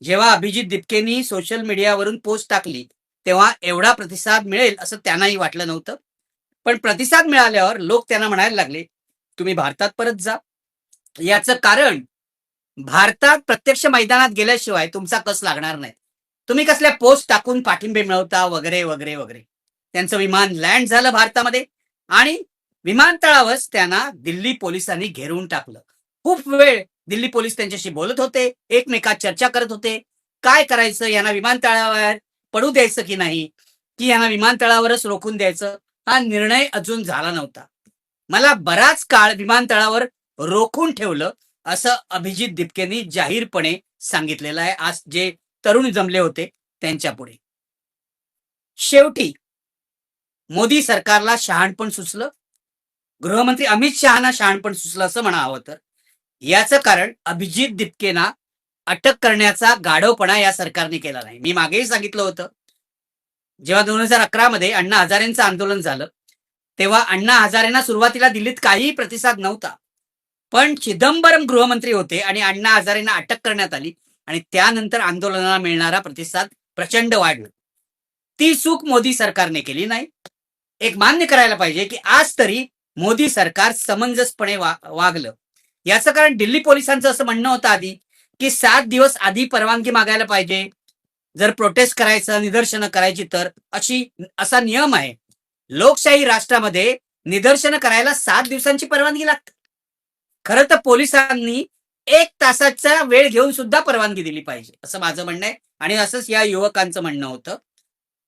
जेव्हा अभिजित दिपकेनी सोशल मीडियावरून पोस्ट टाकली तेव्हा एवढा प्रतिसाद मिळेल असं त्यांनाही वाटलं नव्हतं. पण प्रतिसाद मिळाल्यावर लोक त्यांना म्हणायला लागले, तुम्ही भारतात परत जा. याचं कारण, भारतात प्रत्यक्ष मैदानात गेल्याशिवाय तुमचा कस लागणार नाही. तुम्ही कसल्या पोस्ट टाकून पाठिंबे मिळवता वगैरे वगैरे वगैरे. त्यांचं विमान लँड झालं भारतामध्ये आणि विमानतळावरच त्यांना दिल्ली पोलिसांनी घेरून टाकलं. खूप वेळ दिल्ली पोलीस त्यांच्याशी बोलत होते, एकमेकात चर्चा करत होते. काय करायचं, यांना विमानतळावर पडू द्यायचं की नाही, की यांना विमानतळावरच रोखून द्यायचं, हा निर्णय अजून झाला नव्हता. मला बराच काळ विमानतळावर रोखून ठेवलं असं अभिजित दिपकेनी जाहीरपणे सांगितलेलं आहे आज जे तरुण जमले होते त्यांच्या पुढे. शेवटी मोदी सरकारला शहाणपण सुचलं, गृहमंत्री अमित शहाना शहाणपण सुचलं असं म्हणावं तर. याचं कारण अभिजित दिपकेना अटक करण्याचा गाढवपणा या सरकारने केला नाही. मी मागेही सांगितलं होतं, जेव्हा 2011 मध्ये अण्णा हजारेंचं आंदोलन झालं तेव्हा अण्णा हजारेंना सुरुवातीला दिल्लीत काहीही प्रतिसाद नव्हता. पण चिदंबरम गृहमंत्री होते आणि अण्णा हजारेंना अटक करण्यात आली आणि त्यानंतर आंदोलनाला मिळणारा प्रतिसाद प्रचंड वाढला. ती चूक मोदी सरकारने केली नाही. एक मान्य करायला पाहिजे की आज तरी मोदी सरकार समंजसपणे वागलं. याचं कारण दिल्ली पोलिसांचं असं म्हणणं होतं आधी की 7 दिवस आधी परवानगी मागायला पाहिजे जर प्रोटेस्ट करायचं, निदर्शनं करायची तर, असा नियम आहे. लोकशाही राष्ट्रामध्ये निदर्शनं करायला 7 दिवसांची परवानगी लागते. खरं तर पोलिसांनी 1 तासाचा वेळ घेऊन सुद्धा परवानगी दिली पाहिजे असं माझं म्हणणं आहे आणि असंच या युवकांचं म्हणणं होतं.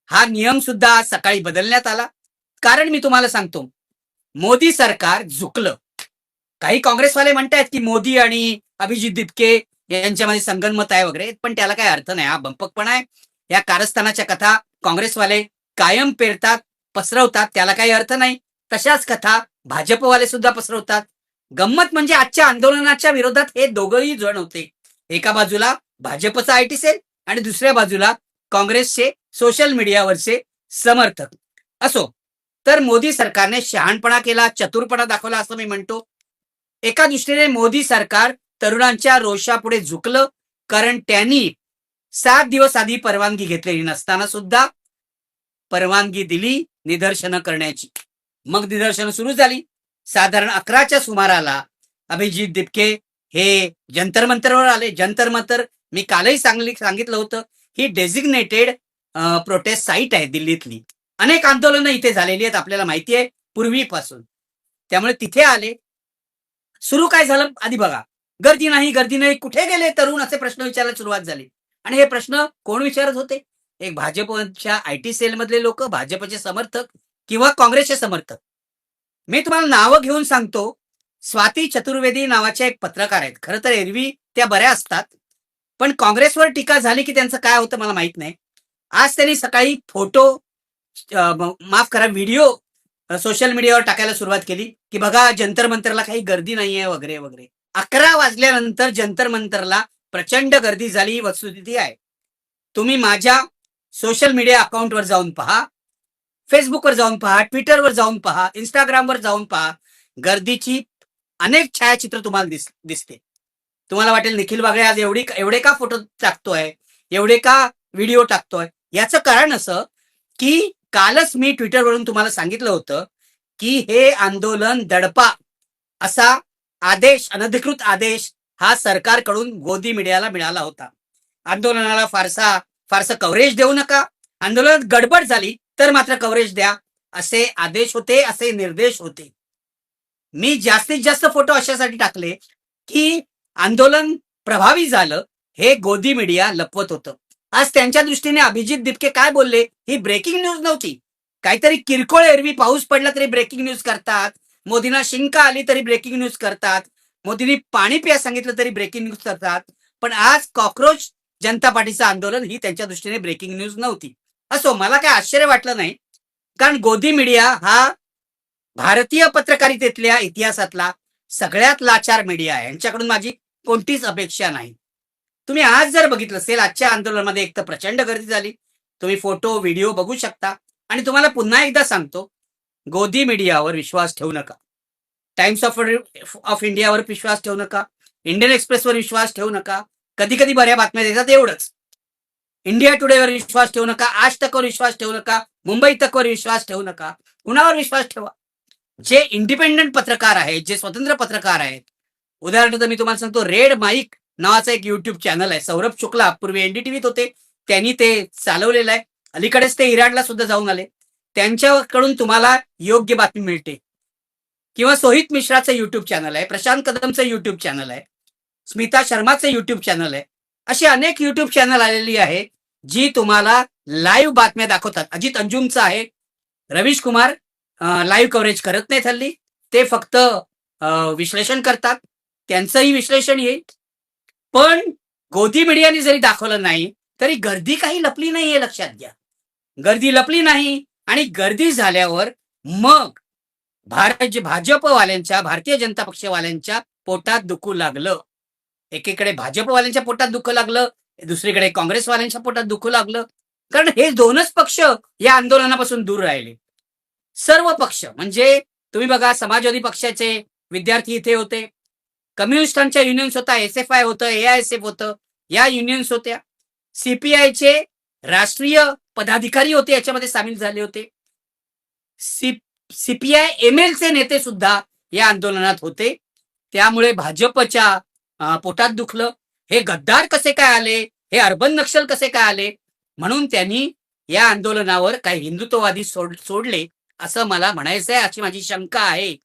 हा नियम सुद्धा आज सकाळी बदलण्यात आला. कारण मी तुम्हाला सांगतो, मोदी सरकार झुकलं. काही काँग्रेसवाले म्हणतायत की मोदी आणि अभिजित दिपके यांच्यामध्ये संगनमत आहे वगैरे, पण त्याला काही अर्थ नाही. हा भंपकपणा आहे. या कारस्थानाच्या कथा काँग्रेसवाले कायम पेरतात, पसरवतात, त्याला काही अर्थ नाही. तशाच कथा भाजपवाले सुद्धा पसरवतात. गंमत म्हणजे आजच्या आंदोलनाच्या विरोधात हे दोघंही जण होते. एका बाजूला भाजपचा आयटी सेल आणि दुसऱ्या बाजूला काँग्रेसचे सोशल मीडियावरचे समर्थक. असो, तर मोदी सरकारने शहाणपणा केला, चतुरपणा दाखवला असं मी म्हणतो. एका दृष्टीने मोदी सरकार तरुणांच्या रोषापुढे झुकलं, कारण त्यांनी 7 दिवस आधी परवानगी घेतलेली नसताना सुद्धा परवानगी दिली निदर्शनं करण्याची. मग निदर्शनं सुरू झाली. साधारण 11च्या सुमाराला अभिजित दिपके हे जंतर मंतरवर आले. जंतर मंतर मी कालही सांगितलं होतं, ही डेझिग्नेटेड प्रोटेस्ट साईट आहे दिल्लीतली. अनेक आंदोलनं इथे झालेली आहेत, आपल्याला माहिती आहे पूर्वीपासून. त्यामुळे तिथे आले. सुरू काय झालं आधी बघा. गर्दी नाही, गर्दी नाही, कुठे गेले तरुण, असे प्रश्न विचारायला सुरुवात झाली. आणि हे प्रश्न कोण विचारत होते? एक भाजपच्या आयटी सेलमधले लोक, भाजपचे समर्थक किंवा काँग्रेसचे समर्थक. मी तुम्हाला नावं घेऊन सांगतो. स्वाती चतुर्वेदी नावाच्या एक पत्रकार आहेत. खरं तर एरवी त्या बऱ्या असतात, पण काँग्रेसवर टीका झाली की त्यांचं काय होतं मला माहित नाही. आज त्यांनी सकाळी फोटो, माफ करा, व्हिडिओ सोशल मीडियावर टाकायला सुरुवात केली की बघा जंतर मंतरला काही गर्दी नाहीये वगैरे वगैरे. 11 वाजल्यानंतर जंतर मंतरला प्रचंड गर्दी झाली, वस्तुस्थिती आहे. तुम्ही माझ्या सोशल मीडिया अकाउंटवर जाऊन पहा, फेसबुकवर जाऊन पहा, ट्विटरवर जाऊन पहा, इंस्टाग्रामवर जाऊन पहा. गर्दीची अनेक छायाचित्र तुम्हाला दिसते. तुम्हाला वाटेल निखिल बागळे आज एवढे का फोटो टाकतोय, एवढे का व्हिडिओ टाकतोय. याचं कारण असं की कालच मी ट्विटरवरून तुम्हाला सांगितलं होतं की हे आंदोलन दडपा असा आदेश, अनधिकृत आदेश हा सरकारकडून गोदी मीडियाला मिळाला होता. आंदोलनाला फारसं कव्हरेज देऊ नका, आंदोलनात गडबड झाली तर मात्र कव्हरेज द्या, असे आदेश होते, असे निर्देश होते. मी जास्तीत जास्त फोटो अशासाठी टाकले की आंदोलन प्रभावी झालं हे गोदी मीडिया लपवत होतं. आज त्यांच्या दृष्टीने अभिजित दिपके काय बोलले ही ब्रेकिंग न्यूज नव्हती. काहीतरी किरकोळ, एरवी पाऊस पडला तरी ब्रेकिंग न्यूज करतात, मोदींना शिंका आली तरी ब्रेकिंग न्यूज करतात, मोदींनी पाणी प्या सांगितलं तरी ब्रेकिंग न्यूज करतात. पण आज कॉक्रोच जनता पार्टीचं आंदोलन ही त्यांच्या दृष्टीने ब्रेकिंग न्यूज नव्हती. असो, मला काय आश्चर्य वाटलं नाही, कारण गोदी मीडिया हा भारतीय पत्रकारितेतल्या इतिहासातला सगळ्यात लाचार मीडिया आहे. यांच्याकडून माझी कोणतीच अपेक्षा नाही. तुम्ही आज जर बघितलं असेल, आजच्या आंदोलनामध्ये एक तर प्रचंड गर्दी झाली. तुम्ही फोटो, व्हिडिओ बघू शकता. आणि तुम्हाला पुन्हा एकदा सांगतो, गोदी मीडियावर विश्वास ठेवू नका. टाइम्स ऑफ इंडियावर विश्वास ठेवू नका. इंडियन एक्सप्रेसवर विश्वास ठेवू नका. कधी कधी बऱ्या बातम्या देतात, एवढंच. इंडिया टुडेवर विश्वास ठेवू नका, आज तकवर विश्वास ठेवू नका, मुंबई तकवर विश्वास ठेवू नका. कुणावर विश्वास ठेवा? जे इंडिपेंडंट पत्रकार आहेत, जे स्वतंत्र पत्रकार आहेत, उदाहरणार्थ मी तुम्हाला सांगतो, रेड माईक नावाचा एक युट्यूब चॅनल आहे. सौरभ शुक्ला पूर्वी एनडीटीव्हीत होते, त्यांनी ते चालवलेलं आहे. अलीकडेच ते इराणला सुद्धा जाऊन आले. त्यांच्याकडून तुम्हाला योग्य बातमी मिळते. किंवा सोहित मिश्राचं युट्यूब चॅनल आहे, प्रशांत कदमचं युट्यूब चॅनल आहे, स्मिता शर्माचं युट्यूब चॅनल आहे. अशी अनेक युट्यूब चॅनल आलेली आहे जी तुम्हाला लाईव्ह बातम्या दाखवतात. अजित अंजुमचं आहे. रवीश कुमार लाईव्ह कव्हरेज करत नाहीत हल्ली, ते फक्त विश्लेषण करतात. त्यांचंही विश्लेषण येईल. पण गोदी मीडियाने जरी दाखवलं नाही तरी गर्दी काही लपली नाही, हे लक्षात घ्या. गर्दी लपली नाही. आणि गर्दी झाल्यावर मग भाजपवाल्यांच्या, भारतीय जनता पक्षवाल्यांच्या पोटात दुखू लागलं. एकीकडे भाजपवाल्यांच्या पोटात दुःख लागलं, दुसरीकडे काँग्रेसवाल्यांच्या पोटात दुःख लागलं. कारण हे दोनच पक्ष या आंदोलनापासून दूर राहिले. सर्व पक्ष म्हणजे तुम्ही बघा, समाजवादी पक्षाचे विद्यार्थी इथे होते, कम्युनिस्टांच्या युनियन्स होता, SFI होतं, AISF होतं, या युनियन्स होत्या. CPIचे राष्ट्रीय पदाधिकारी होते, याच्यामध्ये सामील झाले होते. CPI MLचे नेते सुद्धा या आंदोलनात होते. त्यामुळे भाजपच्या पोटात दुखलं. हे गद्दार कसे काय आले, हे अर्बन नक्षल कसे काय आले, म्हणून त्यांनी या आंदोलनावर काही हिंदुत्ववादी सोडले असं मला म्हणायचं आहे, अशी माझी शंका आहे.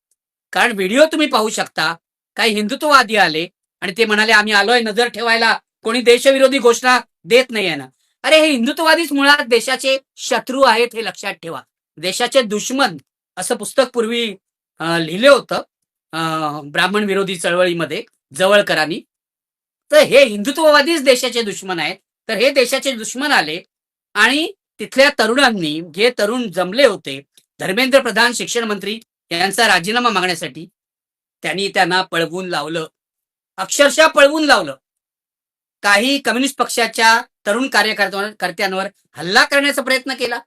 कारण व्हिडिओ तुम्ही पाहू शकता, काही हिंदुत्ववादी आले आणि ते म्हणाले आम्ही आलोय नजर ठेवायला, कोणी देशविरोधी घोषणा देत नाहीये ना. अरे, हे हिंदुत्ववादीच मुळात देशाचे शत्रू आहेत, हे लक्षात ठेवा. देशाचे दुश्मन असं पुस्तक पूर्वी लिहिलं होतं ब्राह्मण विरोधी चळवळीमध्ये जवळकरांनी. तर हे हिंदुत्ववादीच देशाचे दुश्मन आहेत. तर हे देशाचे दुश्मन आले आणि तिथल्या तरुणांनी, जे तरुण जमले होते, धर्मेंद्र प्रधान शिक्षण मंत्री यांचा राजीनामा मागण्यासाठी, त्यांनी त्यांना पळवून लावलं, अक्षरशः पळवून लावलं. काही कम्युनिस्ट पक्षाच्या तरुण कार्यकर्त्यांवर हल्ला करण्याचा प्रयत्न केला.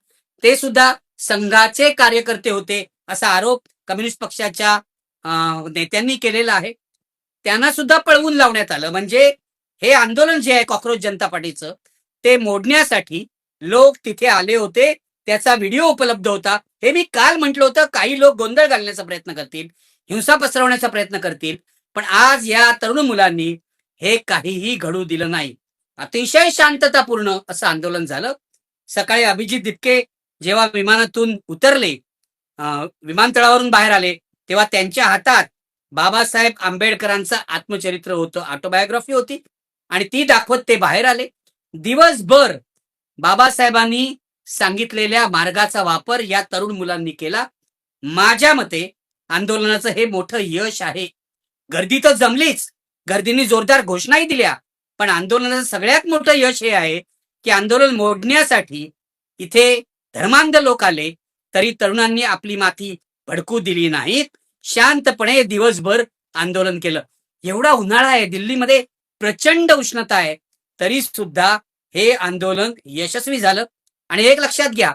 ते सुद्धा संघाचे कार्यकर्ते होते असा आरोप कम्युनिस्ट पक्षाच्या नेत्यांनी केलेला आहे. त्यांना सुद्धा पळवून लावण्यात आलं. म्हणजे हे आंदोलन जे आहे कॉक्रोच जनता पार्टीचं, ते मोडण्यासाठी लोक तिथे आले होते. त्याचा व्हिडिओ उपलब्ध होता. हे मी काल म्हटलं होतं, काही लोक गोंधळ घालण्याचा प्रयत्न करतील, हिंसा पसरवण्याचा प्रयत्न करतील. पण आज या तरुण मुलांनी हे काहीही घडू दिलं नाही. अतिशय शांततापूर्ण असं आंदोलन झालं. सकाळी अभिजित दिपके जेव्हा विमानातून उतरले, विमानतळावरून बाहेर आले, तेव्हा त्यांच्या हातात बाबासाहेब आंबेडकरांचं आत्मचरित्र होतं, ऑटोबायोग्राफी होती, आणि ती दाखवत ते बाहेर आले. दिवसभर बाबासाहेबांनी सांगितलेल्या मार्गाचा वापर या तरुण मुलांनी केला. माझ्या मते आंदोलनाचं हे मोठं यश आहे. गर्दी तर जमलीच, गर्दीने जोरदार घोषणाही दिल्या, पण आंदोलनाचं सगळ्यात मोठं यश हे आहे की आंदोलन मोडण्यासाठी इथे धर्मांध लोक आले तरी तरुणांनी आपली माथी भडकू दिली नाहीत. शांतपणे दिवसभर आंदोलन केलं. एवढा उन्हाळा आहे, दिल्लीमध्ये प्रचंड उष्णता आहे, तरी सुद्धा हे आंदोलन यशस्वी झालं. आणि एक लक्षात घ्या,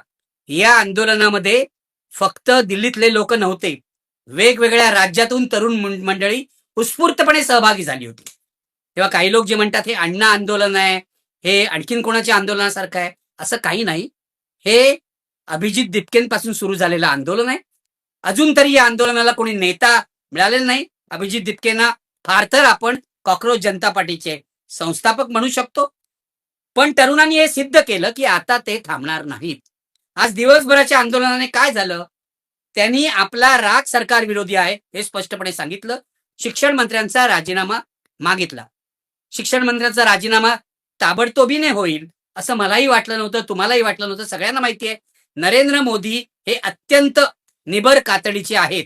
या आंदोलनामध्ये फक्त दिल्लीतले लोक नव्हते, वेगवेगळ्या राज्यातून तरुण मंडळी उत्स्फूर्तपणे सहभागी झाली होती. तेव्हा काही लोक जे म्हणतात हे अण्णा आंदोलन आहे, हे आणखीन कोणाच्या आंदोलनासारखं आहे, असं काही नाही. हे अभिजित दिपकेंपासून सुरू झालेलं आंदोलन आहे. अजून तरी या आंदोलनाला कोणी नेता मिळालेला नाही. अभिजित दिपकेंना फार तर आपण कॉक्रोच जनता पार्टीचे संस्थापक म्हणू शकतो. पण तरुणांनी हे सिद्ध केलं की आता ते थांबणार नाहीत. आज दिवसभराच्या आंदोलनाने काय झालं, त्यांनी आपला राग सरकार विरोधी आहे हे स्पष्टपणे सांगितलं. शिक्षण मंत्र्यांचा राजीनामा मागितला. शिक्षण मंत्र्यांचा राजीनामा ताबडतोबीने होईल असं मलाही वाटलं नव्हतं, तुम्हालाही वाटलं नव्हतं. सगळ्यांना माहिती आहे नरेंद्र मोदी हे अत्यंत निबर कातडीचे आहेत.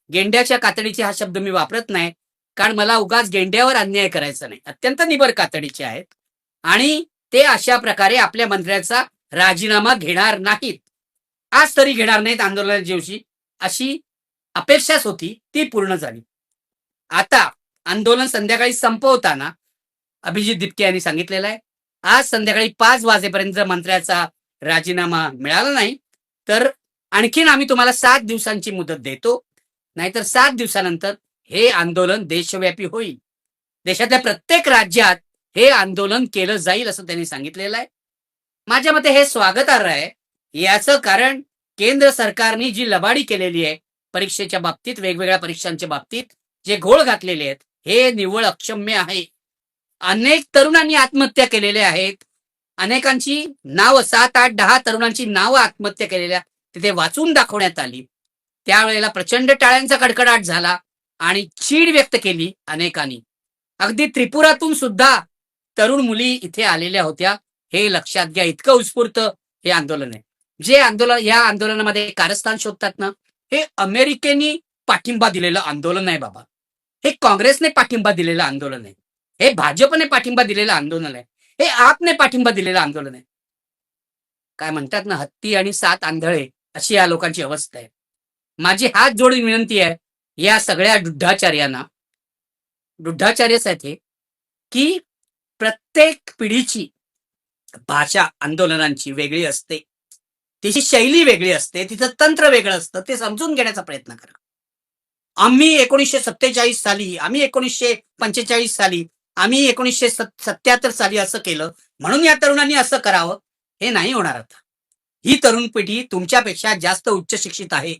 गेंड्याच्या कातडीचे हा शब्द मी वापरत नाही, कारण मला उगाच गेंड्यावर अन्याय करायचा नाही. अत्यंत निबर कातडीचे आहेत आणि ते अशा प्रकारे आपल्या मंत्र्याचा राजीनामा घेणार नाहीत. आज तरी घेणार नाहीत आंदोलनाच्या दिवशी, अशी अपेक्षाच होती, ती पूर्ण झाली. आता आंदोलन संध्याकाळी संपवताना अभिजित दिपके यांनी सांगितलेलं आहे, आज संध्याकाळी 5 वाजेपर्यंत जर मंत्र्याचा राजीनामा मिळाला नाही तर आणखीन आम्ही तुम्हाला 7 दिवसांची मुदत देतो, नाहीतर 7 दिवसानंतर हे आंदोलन देशव्यापी होईल. देशातल्या प्रत्येक राज्यात हे आंदोलन केलं जाईल असं त्यांनी सांगितलेलं आहे. माझ्या मते हे स्वागतार्ह आहे. याचं कारण केंद्र सरकारने जी लबाडी केलेली आहे परीक्षेच्या बाबतीत, वेगवेगळ्या परीक्षांच्या बाबतीत जे घोळ घातलेले आहेत, हे निव्वळ अक्षम्य आहे. अनेक तरुणांनी आत्महत्या केलेल्या आहेत. अनेकांची नावं 7, 8, 10 तरुणांची नावं आत्महत्या केलेल्या तिथे वाचून दाखवण्यात आली. त्यावेळेला प्रचंड टाळ्यांचा कडकडाट झाला आणि चीड व्यक्त केली अनेकांनी. अगदी त्रिपुरातून सुद्धा तरुण मुली इथे आलेल्या होत्या. हे लक्षात घ्या. इतकं उत्स्फूर्त हे आंदोलन आहे. जे आंदोलन, या आंदोलनामध्ये कारस्थान शोधतात ना, हे अमेरिकेने पाठिंबा दिलेलं आंदोलन आहे बाबा. हे काँग्रेसने पाठिंबा दिलेलं आंदोलन आहे. हे भाजपने पाठिंबा दिलेलं आंदोलन आहे. हे आपने पाठिंबा दिलेलं आंदोलन आहे. काय म्हणतात ना, हत्ती आणि 7 आंधळे अशी या लोकांची अवस्था आहे. माझी हात जोडून विनंती आहे या सगळ्या दुड्ढाचार्यच आहेत हे, की प्रत्येक पिढीची भाषा आंदोलनांची वेगळी असते. तिची शैली वेगळी असते. तिचं तंत्र वेगळं असतं. ते समजून घेण्याचा प्रयत्न करा. आम्ही 1947 साली, आम्ही 1945 साली, आम्ही 1977 साली असं केलं म्हणून या तरुणांनी असं करावं, हे नाही होणार आता. ही तरुण पिढी तुमच्यापेक्षा जास्त उच्च शिक्षित आहे.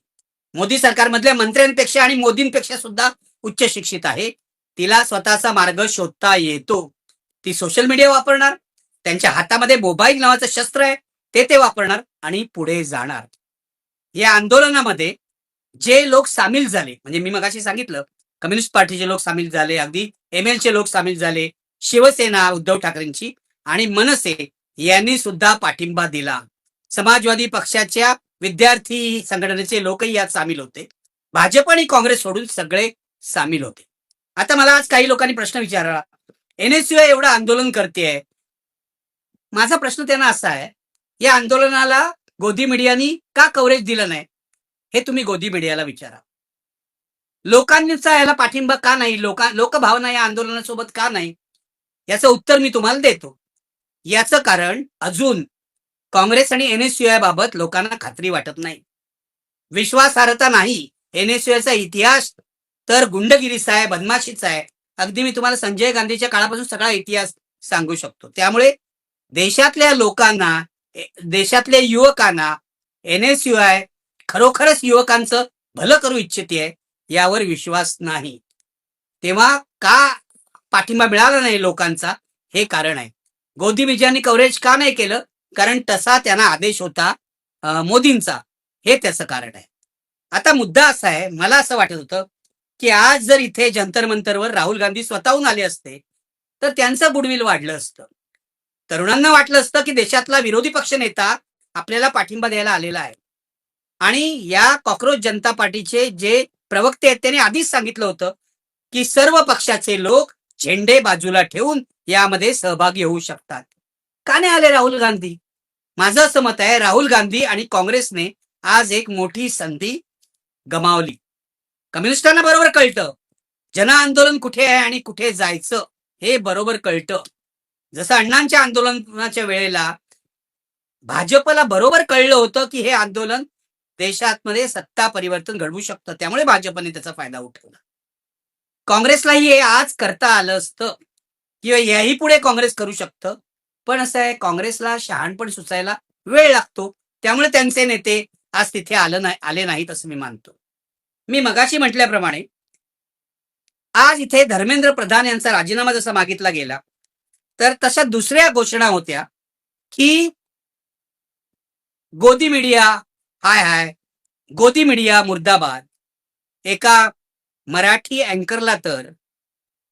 मोदी सरकारमधल्या मंत्र्यांपेक्षा आणि मोदींपेक्षा सुद्धा उच्च शिक्षित आहे. तिला स्वतःचा मार्ग शोधता येतो. ती सोशल मीडिया वापरणार, त्यांच्या हातामध्ये मोबाईल नावाचं शस्त्र आहे, ते वापरणार आणि पुढे जाणार. या आंदोलनामध्ये जे लोक सामील झाले, म्हणजे मी मगाशी सांगितलं, कम्युनिस्ट पार्टीचे लोक सामील झाले, अगदी MLचे लोक सामील झाले, शिवसेना उद्धव ठाकरेंची आणि मनसे यांनी सुद्धा पाठिंबा दिला. समाजवादी पक्षाच्या विद्यार्थी संघटनेचे लोकही यात सामील होते. भाजप आणि काँग्रेस सोडून सगळे सामील होते. आता मला आज काही लोकांनी प्रश्न विचारला, NSUI एवढं आंदोलन करते. माझा प्रश्न त्यांना असा आहे, या आंदोलनाला गोदी मीडियानी का कव्हरेज दिलं नाही, हे तुम्ही गोदी मीडियाला विचारा. लोकांचा याला पाठिंबा का नाही, लोकभावना या आंदोलनासोबत का नाही, याचं उत्तर मी तुम्हाला देतो. याचं कारण अजून काँग्रेस आणि NSUI बाबत लोकांना खात्री वाटत नाही, विश्वासार्हता नाही. NSUIचा इतिहास तर गुंडगिरीचा आहे, बदमाशीचा आहे. अगदी मी तुम्हाला संजय गांधीच्या काळापासून सगळा इतिहास सांगू शकतो. त्यामुळे देशातल्या लोकांना, देशातल्या युवकांना NSUI खरोखरच युवकांचं भलं करू इच्छिते यावर विश्वास नाही. तेव्हा का पाठिंबा मिळाला नाही लोकांचा, हे कारण आहे. गोदी मीडियाने कव्हरेज का नाही केलं, कारण तसा त्यांना आदेश होता मोदींचा, हे त्याचं कारण आहे. आता मुद्दा असा आहे, मला असं वाटत होतं की आज जर इथे जंतर मंतरवर राहुल गांधी स्वतःहून आले असते तर त्यांचं गुडविल वाढलं असतं. तरुणांना वाटलं असतं की देशातला विरोधी पक्ष नेता आपल्याला पाठिंबा द्यायला आलेला आहे. आणि या कॉक्रोच जनता पार्टीचे जे प्रवक्ते आहेत त्यांनी आधीच सांगितलं होतं की सर्व पक्षाचे लोक झेंडे बाजूला ठेवून यामध्ये सहभागी होऊ शकतात. का नाही आले राहुल गांधी? माझं असं मत आहे, राहुल गांधी आणि काँग्रेसने आज एक मोठी संधी गमावली. कम्युनिस्टांना बरोबर कळतं जन आंदोलन कुठे आहे आणि कुठे जायचं, हे बरोबर कळतं. जसं अण्णांच्या आंदोलनाच्या वेळेला भाजपला बरोबर कळलं होतं की हे आंदोलन देशामध्ये सत्ता परिवर्तन घडवू शकतं, त्यामुळे भाजपने त्याचा फायदा उठवला. काँग्रेसलाही हे आज करता आलं असतं किंवा याही पुढे काँग्रेस करू शकतं. पण असं आहे, काँग्रेसला शहाणपण सुचायला वेळ लागतो. त्यामुळे त्यांचे नेते आज तिथे आले नाहीत असं मी मानतो. मी मगाशी म्हटल्याप्रमाणे आज इथे धर्मेंद्र प्रधान यांचा राजीनामा जसा मागितला गेला, तर तशा दुसऱ्या घोषणा होत्या की गोदी मीडिया हाय हाय, गोदी मीडिया मुर्दाबाद. एका मराठी अँकरला तर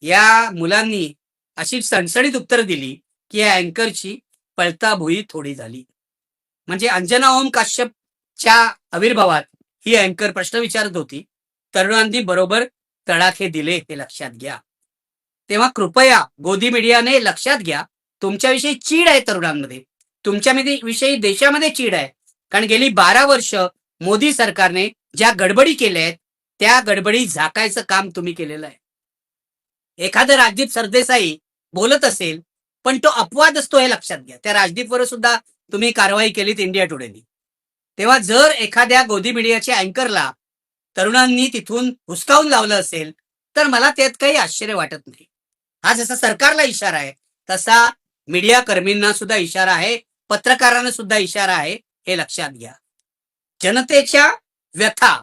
या मुलांनी अशी सणसणीत उत्तर दिली की या अँकरची पळताभुई थोडी झाली. म्हणजे अंजना ओम काश्यपच्या आविर्भावात ही अँकर प्रश्न विचारत होती, तरुणांनी बरोबर तडाखे दिले, हे लक्षात घ्या. तेव्हा कृपया गोदी मीडियाने लक्षात घ्या, तुमच्याविषयी चीड आहे तरुणांमध्ये, तुमच्या विषयी देशामध्ये चीड आहे. कारण गेली 12 वर्ष मोदी सरकारने ज्या गडबडी केल्या आहेत त्या गडबडी झाकायचं काम तुम्ही केलेलं आहे. एखादं राजदीप सरदेसाई बोलत असेल पण तो अपवाद असतो, हे लक्षात घ्या. त्या राजदीपवर सुद्धा तुम्ही कारवाई केलीत इंडिया टुडेनी. तेव्हा जर एखाद्या गोदी मीडियाच्या अँकरला तरुणांनी तिथून हुसकावून लावलं असेल तर मला त्यात काही आश्चर्य वाटत नाही. हा जसा सरकारला इशारा आहे तसा मीडिया कर्मींना सुद्धा इशारा आहे, पत्रकारांना सुद्धा इशारा आहे, हे लक्षात घ्या. जनतेच्या व्यथा,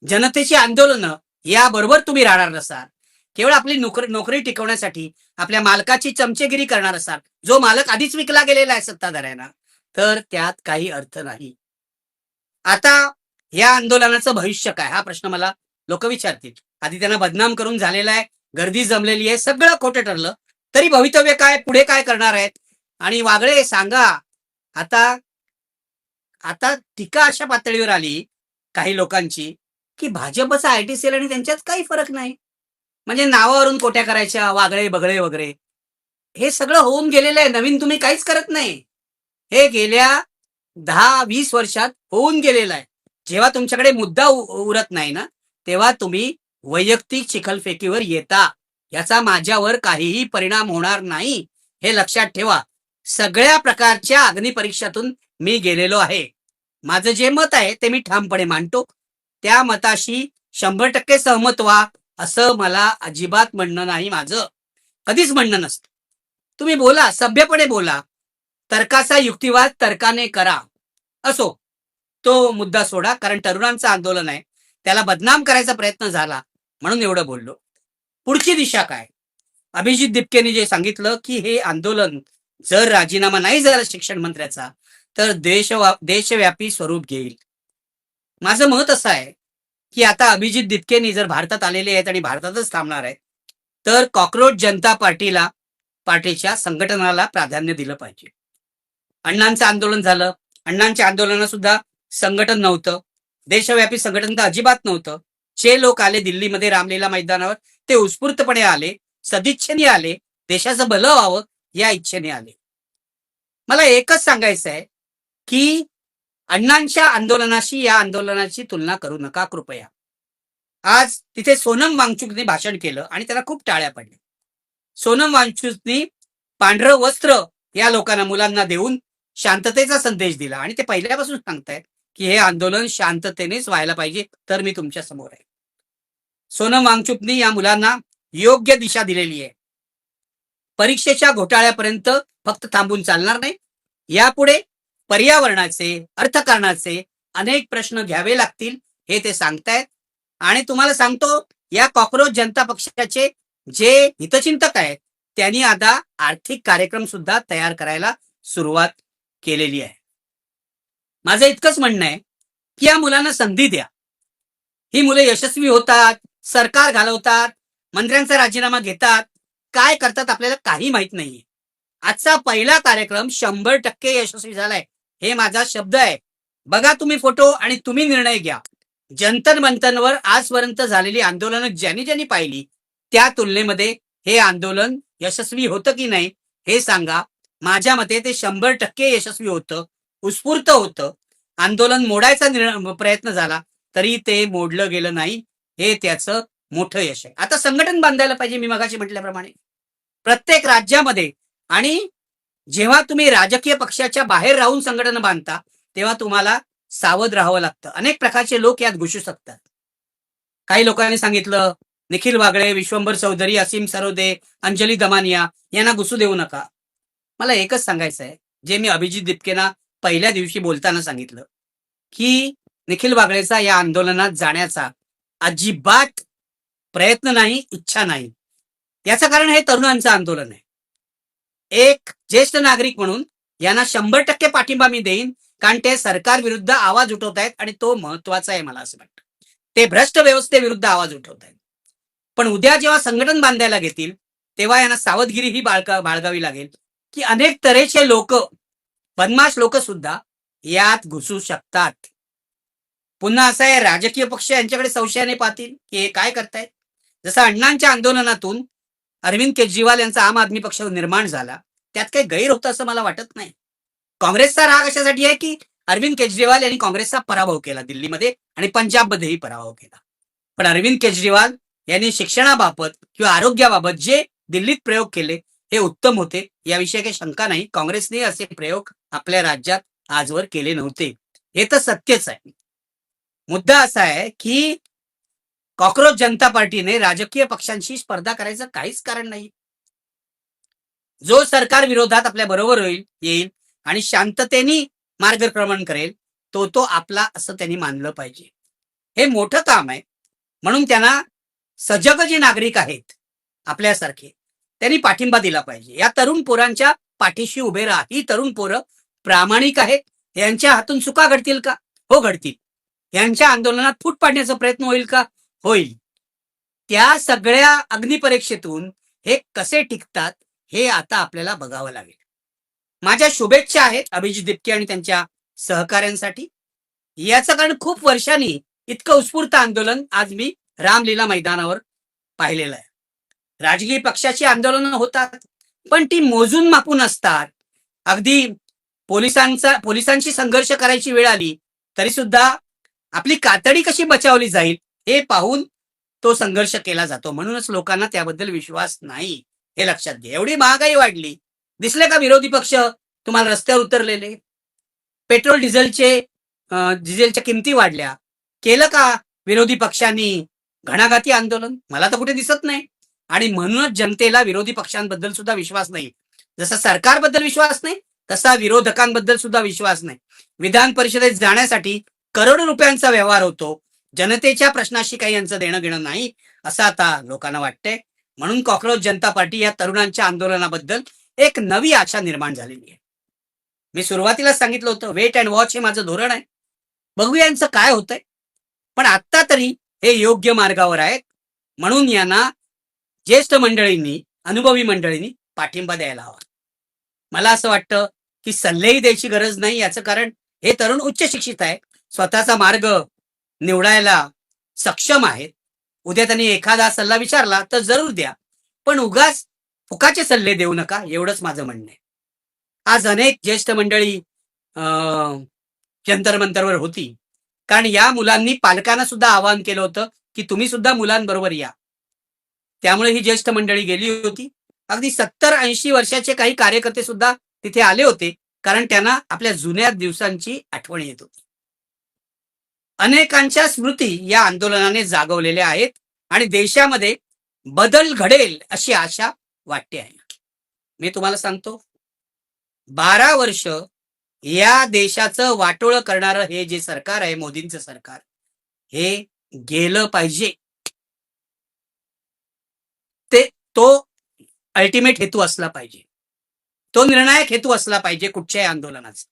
जनतेची आंदोलनं याबरोबर तुम्ही राहणार नसाल. केवळ आपली नोकरी टिकवण्यासाठी आपल्या मालकाची चमचेगिरी करणार असाल, जो मालक आधीच विकला गेलेला आहे सत्ताधाऱ्यांना, तर त्यात काही अर्थ नाही. आता या आंदोलनाचं भविष्य काय, हा प्रश्न मला लोक विचारतील. आधी त्यांना बदनाम करून झालेला आहे, गर्दी जमलेली आहे, सगळं खोटं ठरलं, तरी भवितव्य काय, पुढे काय करणार आहेत? आणि वागळे सांगा. आता आता टीका अशा पातळीवर आली काही लोकांची, की भाजपचा आयटी सेल आणि त्यांच्यात काही फरक नाही. म्हणजे नावावरून कोट्या करायच्या, वागळे बगळे वगैरे, हे सगळं होऊन गेलेलं आहे. नवीन तुम्ही काहीच करत नाही. हे गेल्या 10-20 वर्षात होऊन गेलेलं आहे. जेव्हा तुमच्याकडे मुद्दा उरत नाही ना, तेव्हा तुम्ही वैयक्तिक चिखलफेकीवर येता. याचा माझ्यावर काहीही परिणाम होणार नाही, हे लक्षात ठेवा. सगळ्या प्रकारच्या अग्निपरीक्षातून मी गेलेलो आहे. माझं जे मत आहे ते मी ठामपणे मांडतो. त्या मताशी 100% सहमत व्हा, असं मला अजिबात म्हणणं नाही. माझं कधीच म्हणणं नसतं. तुम्ही बोला, सभ्यपणे बोला. तर्काचा युक्तिवाद तर्काने करा. असो, तो मुद्दा सोडा, कारण तरुणांचं आंदोलन आहे, त्याला बदनाम करायचा प्रयत्न झाला म्हणून एवढं बोललो. पुढची दिशा काय? अभिजित दिपकेने जे सांगितलं, की हे आंदोलन जर राजीनामा नाही झाला शिक्षण मंत्र्याचा, तर देशव्यापी स्वरूप घेईल. माझं मत असं आहे, की आता अभिजित दिपकेनी जर भारतात आलेले आहेत आणि भारतातच थांबणार आहेत, तर कॉक्रोच जनता पार्टीच्या संघटनाला प्राधान्य दिलं पाहिजे. अण्णांचं आंदोलन झालं, अण्णांच्या आंदोलनात सुद्धा संघटन नव्हतं, देशव्यापी संघटन तर अजिबात नव्हतं. जे लोक आले दिल्लीमध्ये रामलीला मैदानावर, ते उत्स्फूर्तपणे आले, सदिच्छेने आले, देशाचं भलं व्हावं या इच्छेने आले. मला एकच सांगायचं आहे, की अण्णांच्या आंदोलनाशी या आंदोलनाची तुलना करू नका कृपया. आज तिथे सोनम वांगचुकने भाषण केलं आणि त्याला खूप टाळ्या पडल्या. सोनम वांगचुकनी पांढरं वस्त्र या लोकांना, मुलांना देऊन शांततेचा संदेश दिला आणि ते पहिल्यापासून सांगतायत की हे आंदोलन शांततेनेच व्हायला पाहिजे. तर मी तुमच्या समोर आहे. सोनम वांगचुकनी या मुलांना योग्य दिशा दिलेली आहे. परीक्षेच्या घोटाळ्यापर्यंत फक्त थांबून चालणार नाही. यापुढे पर्यावरणाचे, अर्थकारणाचे अनेक प्रश्न घ्यावे लागतील, हे ते सांगतायत. आणि तुम्हाला सांगतो, या कॉक्रोच जनता पक्षाचे जे हितचिंतक आहेत, त्यांनी आता आर्थिक कार्यक्रम सुद्धा तयार करायला सुरुवात केलेली आहे. माझं इतकंच म्हणणं आहे, की या मुलांना संधी द्या. ही मुले यशस्वी होतात, सरकार घालवतात, मंत्र्यांचा राजीनामा घेतात, काय करतात आपल्याला काही माहित नाहीये. आजचा पहिला कार्यक्रम 100% यशस्वी झालाय, हे माझा शब्द आहे. बघा तुम्ही फोटो आणि तुम्ही निर्णय घ्या. जंतर मंतरवर आजपर्यंत झालेली आंदोलनं ज्यांनी ज्यांनी पाहिली, त्या तुलनेमध्ये हे आंदोलन यशस्वी होतं की नाही हे सांगा. माझ्या मते ते 100% यशस्वी होतं, उत्स्फूर्त होतं. आंदोलन मोडायचा प्रयत्न झाला तरी ते मोडलं गेलं नाही, हे त्याचं मोठं यश आहे. आता संघटन बांधायला पाहिजे, मी मगाशी म्हटल्याप्रमाणे प्रत्येक राज्यामध्ये. आणि जेव्हा तुम्ही राजकीय पक्षाच्या बाहेर राहून संघटन बांधता, तेव्हा तुम्हाला सावध राहावं लागतं. अनेक प्रकारचे लोक यात घुसू शकतात. काही लोकांनी सांगितलं, निखिल वागळे, विश्वंभर चौधरी, असीम सरोदे, अंजली दमानिया यांना घुसू देऊ नका. मला एकच सांगायचं आहे, जे मी अभिजित दिपकेना पहिल्या दिवशी बोलताना सांगितलं, की निखिल वागळेचा या आंदोलनात जाण्याचा अजिबात प्रयत्न नाही, इच्छा नाही. याचं कारण हे तरुणांचं आंदोलन आहे. एक ज्येष्ठ नागरिक म्हणून यांना 100% पाठिंबा मी देईन, कारण ते सरकार विरुद्ध आवाज उठवत आहेत आणि तो महत्वाचा आहे. मला असं वाटतं ते भ्रष्ट व्यवस्थेविरुद्ध आवाज उठवत आहेत. पण उद्या जेव्हा संघटन बांधायला घेतील, तेव्हा यांना सावधगिरी ही बाळगावी लागेल, की अनेक तऱ्हेचे लोक, बदमाश लोक सुद्धा यात घुसू शकतात. पुन्हा असं आहे, राजकीय पक्ष यांच्याकडे संशयाने पाहतील की हे काय करतायत. जसं अण्णांच्या आंदोलनातून अरविंद केजरीवाल यांचा आम आदमी पक्ष निर्माण झाला, त्यात काही गैर होतं असं मला वाटत नाही. काँग्रेसचा राग अशासाठी आहे की अरविंद केजरीवाल यांनी काँग्रेसचा पराभव केला दिल्लीमध्ये आणि पंजाबमध्येही पराभव केला. पण अरविंद केजरीवाल यांनी शिक्षणाबाबत किंवा आरोग्याबाबत जे दिल्लीत प्रयोग केले, हे उत्तम होते, याविषयी काही शंका नाही. काँग्रेसने असे प्रयोग आपल्या राज्यात आजवर केले नव्हते, हे तर सत्यच आहे. मुद्दा असा आहे की कॉक्रोच जनता पार्टीने राजकीय पक्षांशी स्पर्धा करायचं काहीच कारण नाही. जो सरकार विरोधात आपल्या बरोबर येईल आणि शांततेने मार्गक्रमण करेल तो आपला असं त्यांनी मानलं पाहिजे. हे मोठं काम आहे. म्हणून त्यांना सजग जे नागरिक आहेत आपल्यासारखे त्यांनी पाठिंबा दिला पाहिजे. या तरुण पोरांच्या पाठीशी उभे राहा. ही तरुण पोरं प्रामाणिक आहेत. यांच्या हातून चुका घडतील का? हो, घडतील. यांच्या आंदोलनात फूट पाडण्याचा प्रयत्न होईल का? होईल. त्या सगळ्या अग्निपरीक्षेतून हे कसे टिकतात हे आता आपल्याला बघावं लागेल. माझ्या शुभेच्छा आहेत अभिजित दिपके आणि त्यांच्या सहकाऱ्यांसाठी. याचं कारण खूप वर्षांनी इतकं उत्स्फूर्त आंदोलन आज मी रामलीला मैदानावर पाहिलेलं आहे. राजकीय पक्षाची आंदोलनं होतात, पण ती मोजून मापून असतात. अगदी पोलिसांशी संघर्ष करायची वेळ आली तरी सुद्धा आपली कातडी कशी बचावली जाईल हे पाहून तो संघर्ष केला जातो. म्हणूनच लोकांना त्याबद्दल विश्वास नाही, हे लक्षात घ्या. एवढी महागाई वाढली, दिसले का विरोधी पक्ष तुम्हाला रस्त्यावर उतरलेले? पेट्रोल डिझेलच्या किमती वाढल्या, केलं का विरोधी पक्षांनी घणाघाती आंदोलन? मला तर कुठे दिसत नाही. आणि म्हणूनच जनतेला विरोधी पक्षांबद्दल सुद्धा विश्वास नाही. जसा सरकारबद्दल विश्वास नाही तसा विरोधकांबद्दल सुद्धा विश्वास नाही. विधान परिषदेत जाण्यासाठी करोडो रुपयांचा व्यवहार होतो. जनतेच्या प्रश्नाशी काही यांचं देणं घेणं नाही असं आता लोकांना वाटतंय. म्हणून कॉक्रोच जनता पार्टी या तरुणांच्या आंदोलनाबद्दल एक नवी आशा निर्माण झालेली आहे. मी सुरुवातीला सांगितलं होतं वेट अँड वॉच हे माझं धोरण आहे. बघूया यांचं काय होतंय. पण आता तरी हे योग्य मार्गावर आहेत. म्हणून यांना ज्येष्ठ मंडळींनी, अनुभवी मंडळींनी पाठिंबा द्यायला हवा. मला असं वाटतं की सल्लेही द्यायची गरज नाही. याचं कारण हे तरुण उच्च शिक्षित आहे, स्वतःचा मार्ग निवडायला सक्षम आहेत. उद्या त्यांनी एखादा सल्ला विचारला तर जरूर द्या, पण उगाच फुकाचे सल्ले देऊ नका, एवढंच माझं म्हणणं आहे. आज अनेक ज्येष्ठ मंडळी जंतर मंतरवर होती, कारण या मुलांनी पालकांना सुद्धा आवाहन केलं होतं की तुम्ही सुद्धा मुलांबरोबर या. त्यामुळे ही ज्येष्ठ मंडळी गेली होती. अगदी 70-80 वर्षाचे काही कार्यकर्ते सुद्धा तिथे आले होते, कारण त्यांना आपल्या जुन्या दिवसांची आठवण येत होती. अनेकांच्या स्मृती या आंदोलनाने जागवलेल्या आहेत आणि देशामध्ये बदल घडेल अशी आशा वाटते आहे. मी तुम्हाला सांगतो, 12 वर्ष या देशाचं वाटोळं करणारं हे जे सरकार आहे, मोदींचं सरकार, हे गेलं पाहिजे. तो अल्टिमेट हेतू असला पाहिजे. तो निर्णायक हेतू असला पाहिजे कुठच्याही आंदोलनाचा.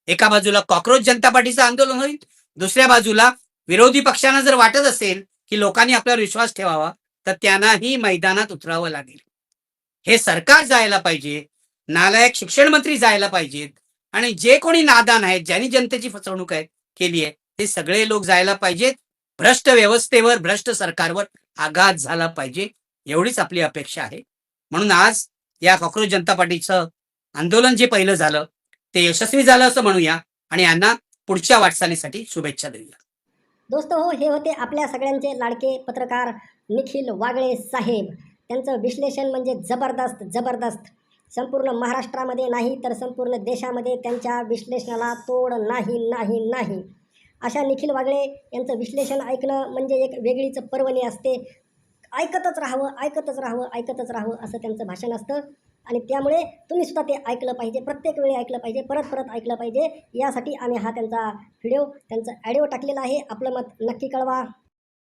एका बाजूला कॉक्रोच जनता पार्टीचं आंदोलन होईल, दुसऱ्या बाजूला विरोधी पक्षांना जर वाटत असेल की लोकांनी आपल्यावर विश्वास ठेवावा तर त्यांनाही मैदानात उतरावं लागेल. हे सरकार जायला पाहिजे, नालायक शिक्षण मंत्री जायला पाहिजेत आणि जे कोणी नादान आहेत, ज्यांनी जनतेची फसवणूक केली आहे, ते सगळे लोक जायला पाहिजेत. भ्रष्ट व्यवस्थेवर, भ्रष्ट सरकारवर आघात झाला पाहिजे, एवढीच आपली अपेक्षा आहे. म्हणून आज या कॉक्रोच जनता पार्टीचं आंदोलन जे पहिलं झालं ते यशस्वी झालं असं म्हणूया आणि यांना पुढच्या वाटचालीसाठी शुभेच्छा देऊया. दोस्तो हो, हे होते आपल्या सगळ्यांचे लाडके पत्रकार निखिल वागळे साहेब. त्यांचं विश्लेषण म्हणजे जबरदस्त जबरदस्त. संपूर्ण महाराष्ट्रामध्ये नाही तर संपूर्ण देशामध्ये त्यांच्या विश्लेषणाला तोड नाही नाही नाही. अशा निखिल वागळे यांचं विश्लेषण ऐकणं म्हणजे एक वेगळीच पर्वणी असते. ऐकतच राहावं ऐकतच राहावं ऐकतच राहावं असं त्यांचं भाषण असतं आणि त्यामुळे तुम्ही सुद्धा ते ऐकलं पाहिजे, प्रत्येक वेळी ऐकलं पाहिजे, परत परत ऐकलं पाहिजे. यासाठी आम्ही हा त्यांचा व्हिडिओ, त्यांचा ऑडिओ टाकलेला आहे. आपलं मत नक्की कळवा.